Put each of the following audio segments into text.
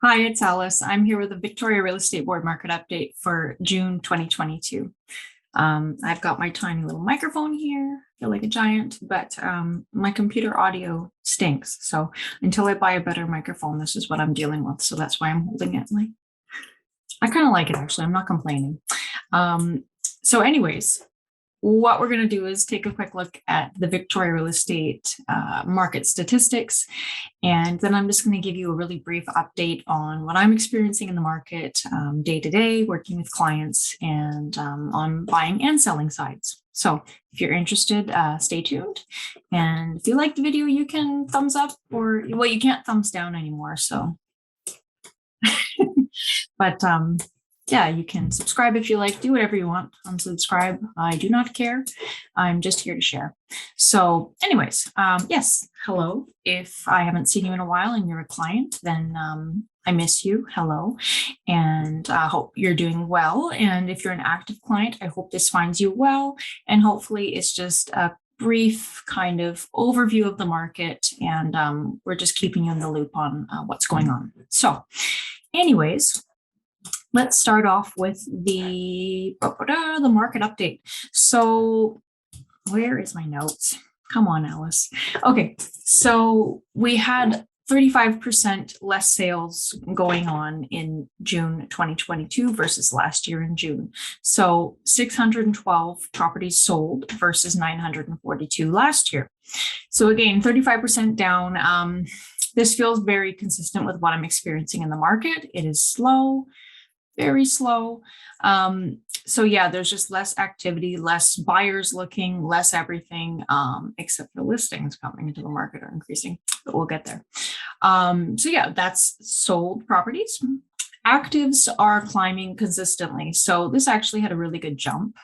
Hi, it's Alice. I'm here with the Victoria Real Estate Board Market Update for June 2022. I've got my tiny little microphone here, I feel like a giant, but my computer audio stinks. So until I buy a better microphone, this is what I'm dealing with. So that's why I'm holding it. I kind of like it, actually. I'm not complaining. So anyways, what we're going to do is take a quick look at the Victoria real estate market statistics. And then I'm just going to give you a really brief update on what I'm experiencing in the market day to day, working with clients and on buying and selling sides. So if you're interested, stay tuned. And if you like the video, you can thumbs up or, well, you can't thumbs down anymore. So, but yeah, you can subscribe if you like, do whatever you want, unsubscribe. I do not care. I'm just here to share. So anyways, yes, hello. If I haven't seen you in a while and you're a client, then I miss you. Hello. And I hope you're doing well. And if you're an active client, I hope this finds you well. And hopefully it's just a brief kind of overview of the market. And we're just keeping you in the loop on what's going on. So anyways, let's start off with the market update. So where is my notes? Come on, Alice. Okay, so we had 35% less sales going on in June 2022 versus last year in June. So 612 properties sold versus 942 last year. So again, 35% down. This feels very consistent with what I'm experiencing in the market. It is slow, very slow. So yeah, there's just less activity, less buyers looking, less everything, except for listings coming into the market are increasing, but we'll get there. So yeah, that's sold properties. Actives are climbing consistently. So this actually had a really good jump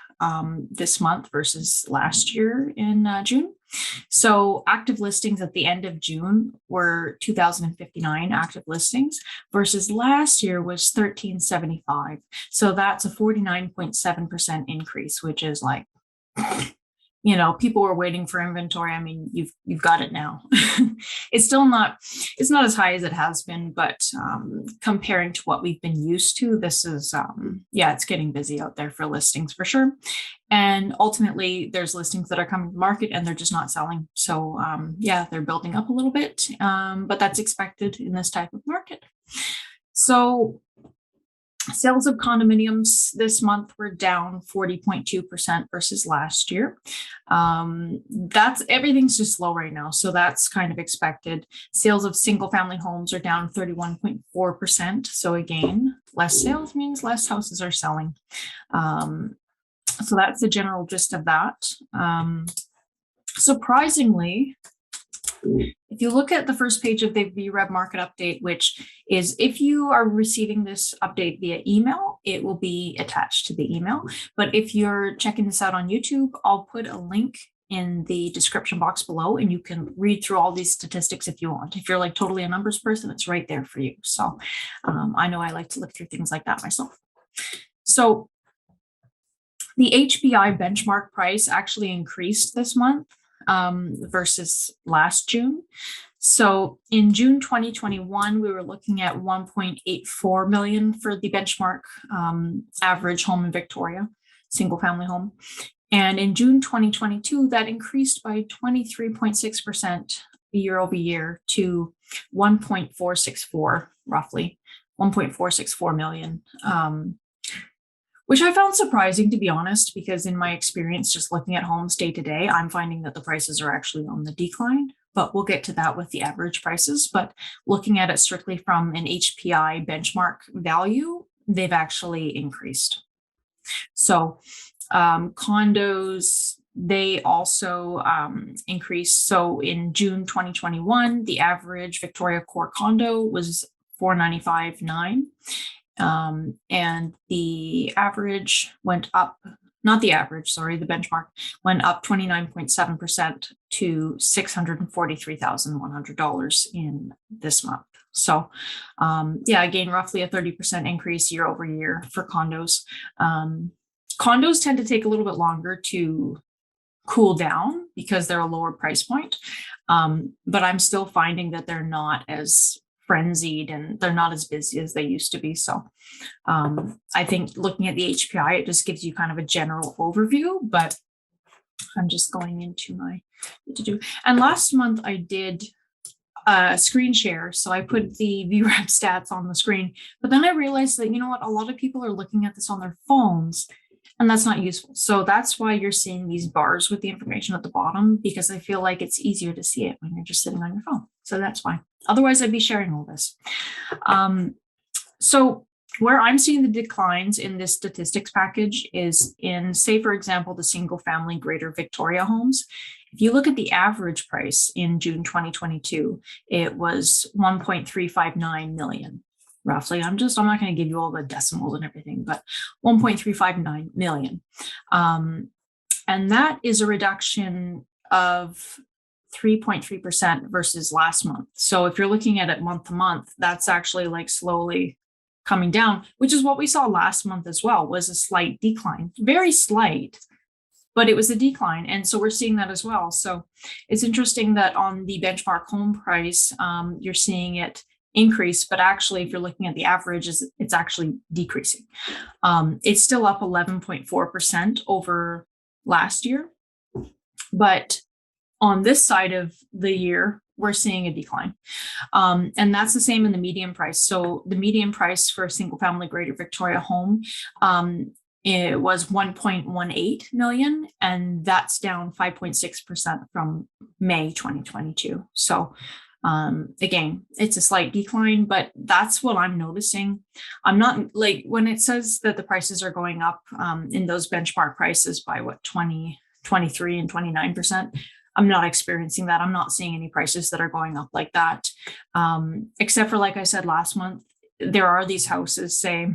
this month versus last year in June. So active listings at the end of June were 2,059 active listings versus last year was 1,375. So that's a 49.7% increase, which is like, you know, people were waiting for inventory. I mean, you've got it now. It's not as high as it has been, but comparing to what we've been used to, this is, yeah, it's getting busy out there for listings for sure. And ultimately there's listings that are coming to market and they're just not selling. So yeah, they're building up a little bit, but that's expected in this type of market. So sales of condominiums this month were down 40.2% versus last year. Everything's just slow right now. So that's kind of expected. Sales of single family homes are down 31.4%. So again, less sales means less houses are selling. So that's the general gist of that. Surprisingly, if you look at the first page of the VREB market update, which is if you are receiving this update via email, it will be attached to the email. But if you're checking this out on YouTube, I'll put a link in the description box below and you can read through all these statistics if you want. If you're like totally a numbers person, it's right there for you. So I know I like to look through things like that myself. So the HPI benchmark price actually increased this month versus last June. So in June 2021, we were looking at 1.84 million for the benchmark average home in Victoria, single family home. And in June 2022, that increased by 23.6% year over year to 1.464, roughly 1.464 million. Which I found surprising, to be honest, because in my experience, just looking at homes day to day, I'm finding that the prices are actually on the decline, but we'll get to that with the average prices. But looking at it strictly from an HPI benchmark value, they've actually increased. So condos, they also increased. So in June 2021, the average Victoria Core condo was 495.9. And the average went up, not the average, sorry, the benchmark went up 29.7% to $643,100 in this month. So yeah, again, roughly a 30% increase year over year for condos. Condos tend to take a little bit longer to cool down because they're a lower price point. But I'm still finding that they're not as frenzied and they're not as busy as they used to be. So I think looking at the HPI, it just gives you kind of a general overview, but I'm just going into my to do. And last month I did screen share. So I put the VREB stats on the screen, but then I realized that, you know what, a lot of people are looking at this on their phones and that's not useful. So that's why you're seeing these bars with the information at the bottom, because I feel like it's easier to see it when you're just sitting on your phone. So that's why. Otherwise, I'd be sharing all this. So where I'm seeing the declines in this statistics package is in, say, for example, the single family Greater Victoria homes. If you look at the average price in June 2022, it was 1.359 million. Roughly, I'm not going to give you all the decimals and everything, but 1.359 million. And that is a reduction of 3.3% versus last month. So if you're looking at it month to month, that's actually like slowly coming down, which is what we saw last month as well, was a slight decline, very slight, but it was a decline. And so we're seeing that as well. So it's interesting that on the benchmark home price, you're seeing it increase, but actually, if you're looking at the averages, it's actually decreasing. It's still up 11.4% over last year, but on this side of the year, we're seeing a decline. And that's the same in the median price. So the median price for a single family Greater Victoria home, it was 1.18 million, and that's down 5.6% from May 2022. So again, it's a slight decline, but that's what I'm noticing. I'm not like when it says that the prices are going up in those benchmark prices by 23 and 29%. I'm not experiencing that. I'm not seeing any prices that are going up like that. Except for, like I said, last month, there are these houses, say,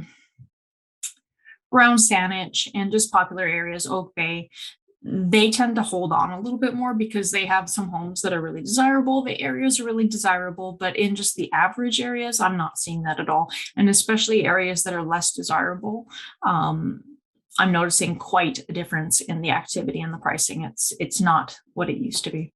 around Saanich and just popular areas, Oak Bay. They tend to hold on a little bit more because they have some homes that are really desirable. The areas are really desirable, but in just the average areas, I'm not seeing that at all. And especially areas that are less desirable, I'm noticing quite a difference in the activity and the pricing. It's not what it used to be.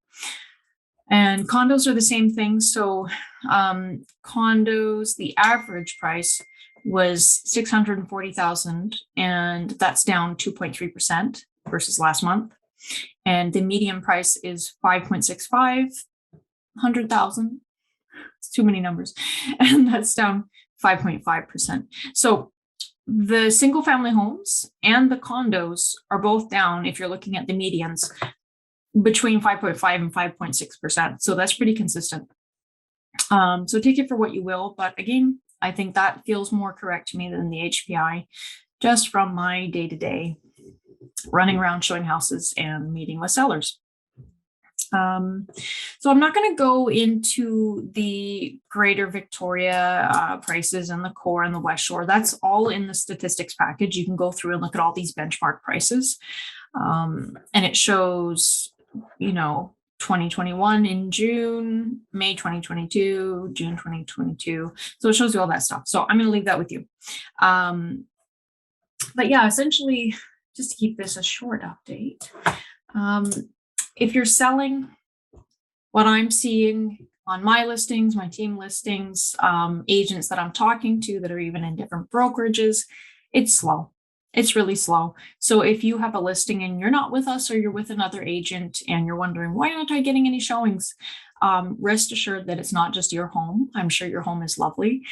And condos are the same thing. So condos, the average price was 640,000, and that's down 2.3% versus last month. And the median price is 5.65 100,000. It's too many numbers, and that's down 5.5%. So the single family homes and the condos are both down, if you're looking at the medians, between 5.5 and 5.6%. So that's pretty consistent. So take it for what you will. But again, I think that feels more correct to me than the HPI, just from my day-to-day running around showing houses and meeting with sellers. So I'm not going to go into the Greater Victoria prices and the core and the West Shore. That's all in the statistics package. You can go through and look at all these benchmark prices. And it shows, 2021 in June, May 2022, June 2022. So it shows you all that stuff. So I'm going to leave that with you. But yeah, essentially, just to keep this a short update, if you're selling, what I'm seeing on my listings, my team listings, agents that I'm talking to that are even in different brokerages, it's slow. It's really slow. So if you have a listing and you're not with us or you're with another agent and you're wondering, why aren't I getting any showings? Rest assured that it's not just your home. I'm sure your home is lovely.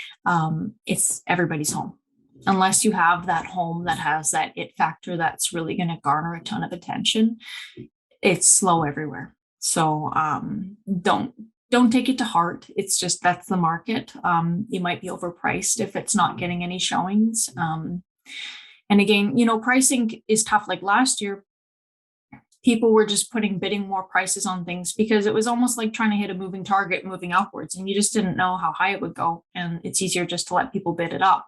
It's everybody's home. Unless you have that home that has that it factor that's really going to garner a ton of attention, it's slow everywhere. So don't take it to heart. It's just, that's the market. You might be overpriced if it's not getting any showings. And again, pricing is tough. Like last year, people were just bidding more prices on things because it was almost like trying to hit a moving target moving upwards, and you just didn't know how high it would go. And it's easier just to let people bid it up.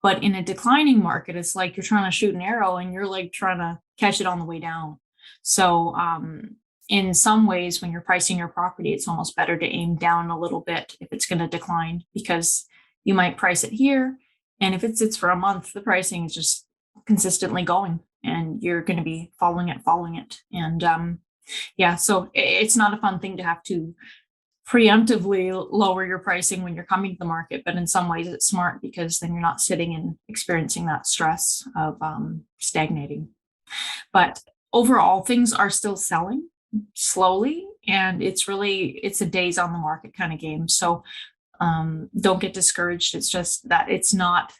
But in a declining market, it's like you're trying to shoot an arrow and you're like trying to catch it on the way down. So in some ways, when you're pricing your property, it's almost better to aim down a little bit if it's going to decline, because you might price it here. And if it sits for a month, the pricing is just consistently going and you're going to be following it. And so it's not a fun thing to have to preemptively lower your pricing when you're coming to the market, but in some ways it's smart because then you're not sitting and experiencing that stress of stagnating. But overall, things are still selling slowly, and it's a days on the market kind of game. So don't get discouraged. It's just that it's not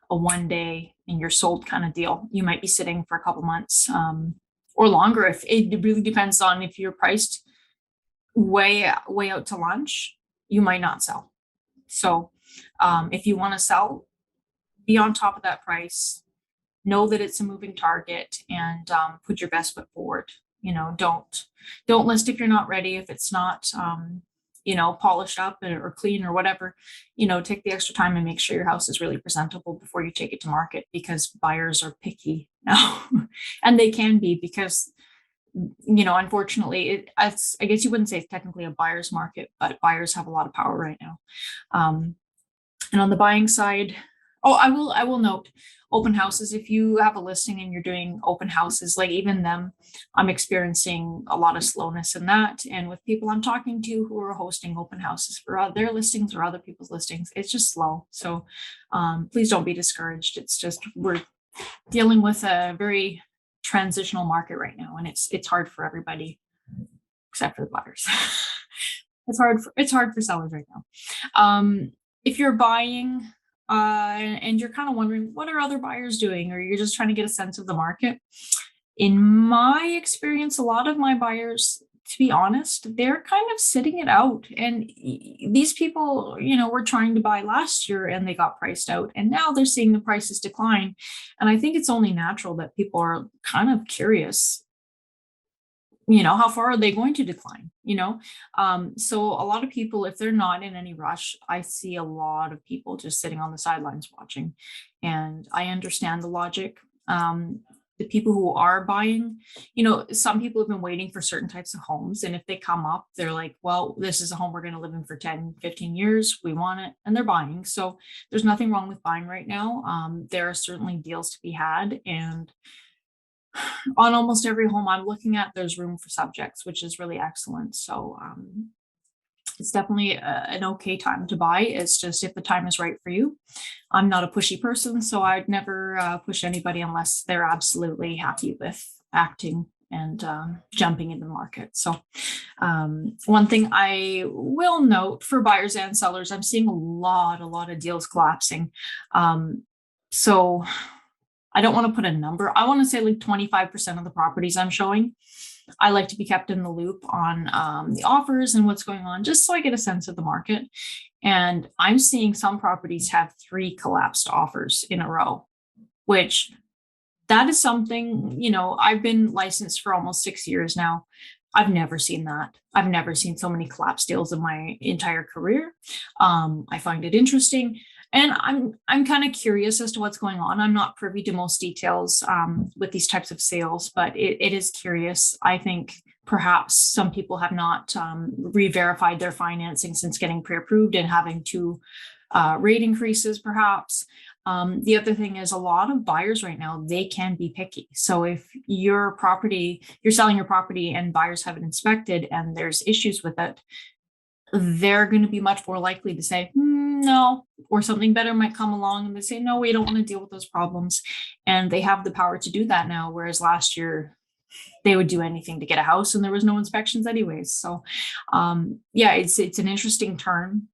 a one day and you're sold kind of deal. You might be sitting for a couple months or longer. If it really depends on if you're priced way out to lunch, you might not sell. So if you want to sell, be on top of that price. Know that it's a moving target, and put your best foot forward. Don't list if you're not ready. If it's not polished up or clean or whatever, take the extra time and make sure your house is really presentable before you take it to market, because buyers are picky now. And they can be, because unfortunately, I guess you wouldn't say it's technically a buyer's market, but buyers have a lot of power right now. And on the buying side, I will note open houses. If you have a listing and you're doing open houses, like even them, I'm experiencing a lot of slowness in that. And with people I'm talking to who are hosting open houses for their listings or other people's listings, it's just slow. So please don't be discouraged. It's just, we're dealing with a very transitional market right now, and it's hard for everybody except for the buyers. It's hard for sellers right now. If you're buying and you're kind of wondering what are other buyers doing, or you're just trying to get a sense of the market, in my experience, a lot of my buyers, to be honest, they're kind of sitting it out. And these people, were trying to buy last year and they got priced out, and now they're seeing the prices decline. And I think it's only natural that people are kind of curious, how far are they going to decline? So a lot of people, if they're not in any rush, I see a lot of people just sitting on the sidelines watching. And I understand the logic. The people who are buying, some people have been waiting for certain types of homes, and if they come up, they're like, well, this is a home we're going to live in for 10, 15 years. We want it, and they're buying. So there's nothing wrong with buying right now. There are certainly deals to be had, and on almost every home I'm looking at, there's room for subjects, which is really excellent. So it's definitely an okay time to buy. It's just if the time is right for you. I'm not a pushy person, so I'd never push anybody unless they're absolutely happy with acting and jumping into the market. So one thing I will note for buyers and sellers, I'm seeing a lot of deals collapsing. So I don't want to put a number. I want to say like 25% of the properties I'm showing. I like to be kept in the loop on the offers and what's going on, just so I get a sense of the market. And I'm seeing some properties have 3 collapsed offers in a row, which that is something, I've been licensed for almost 6 years now. I've never seen that. I've never seen so many collapse deals in my entire career. I find it interesting. And I'm kind of curious as to what's going on. I'm not privy to most details with these types of sales, but it is curious. I think perhaps some people have not re-verified their financing since getting pre-approved and having 2 rate increases, perhaps. The other thing is, a lot of buyers right now, they can be picky. So if you're selling your property and buyers have it inspected and there's issues with it, they're going to be much more likely to say no, or something better might come along and they say, no, we don't want to deal with those problems. And they have the power to do that now. Whereas last year they would do anything to get a house and there was no inspections anyways. So it's an interesting turn.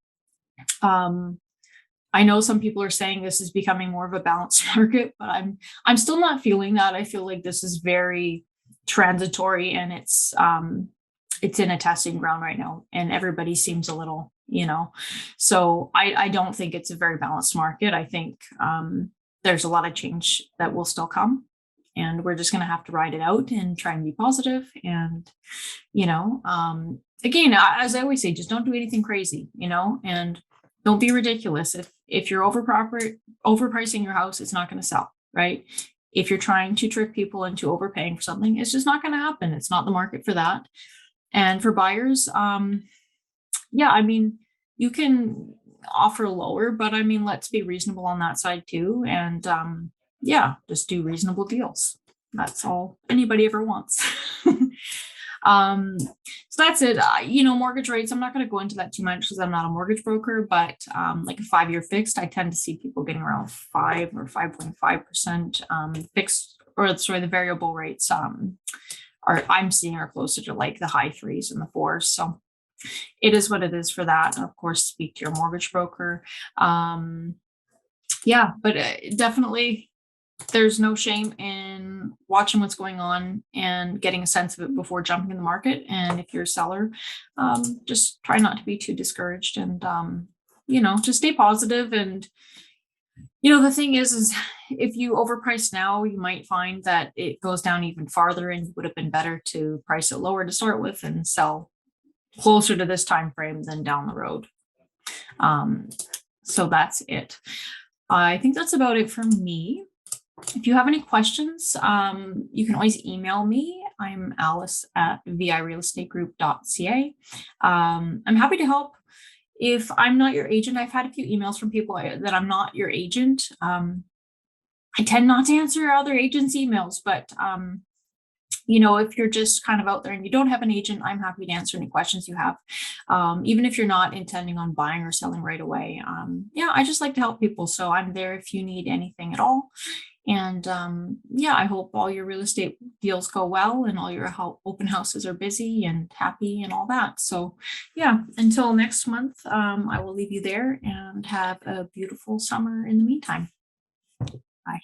I know some people are saying this is becoming more of a balanced market, but I'm still not feeling that. I feel like this is very transitory, and it's in a testing ground right now, and everybody seems a little, so I don't think it's a very balanced market. I think there's a lot of change that will still come, and we're just going to have to ride it out and try and be positive. And, again, as I always say, just don't do anything crazy, and don't be ridiculous. If you're overpricing your house, it's not going to sell, right? If you're trying to trick people into overpaying for something, it's just not going to happen. It's not the market for that. And for buyers, you can offer lower, but let's be reasonable on that side too. And just do reasonable deals. That's all anybody ever wants. So that's it. Mortgage rates, I'm not going to go into that too much because I'm not a mortgage broker, but like a 5-year fixed, I tend to see people getting around 5 or 5.5% fixed, or sorry, the variable rates I'm seeing are closer to like the high 3s and the 4s. So it is what it is for that. And of course, speak to your mortgage broker. Yeah, but definitely there's no shame in watching what's going on and getting a sense of it before jumping in the market. And if you're a seller, just try not to be too discouraged and, just stay positive. And, the thing is if you overprice now, you might find that it goes down even farther, and it would have been better to price it lower to start with and sell closer to this time frame than down the road. So that's it. I think that's about it for me. If you have any questions, you can always email me. I'm Alice at virealestategroup.ca. I'm happy to help. If I'm not your agent, I've had a few emails from people that I'm not your agent. I tend not to answer other agents' emails, but if you're just kind of out there and you don't have an agent, I'm happy to answer any questions you have. Even if you're not intending on buying or selling right away. I just like to help people. So I'm there if you need anything at all. And I hope all your real estate deals go well and all your open houses are busy and happy and all that. So until next month, I will leave you there and have a beautiful summer in the meantime. Bye.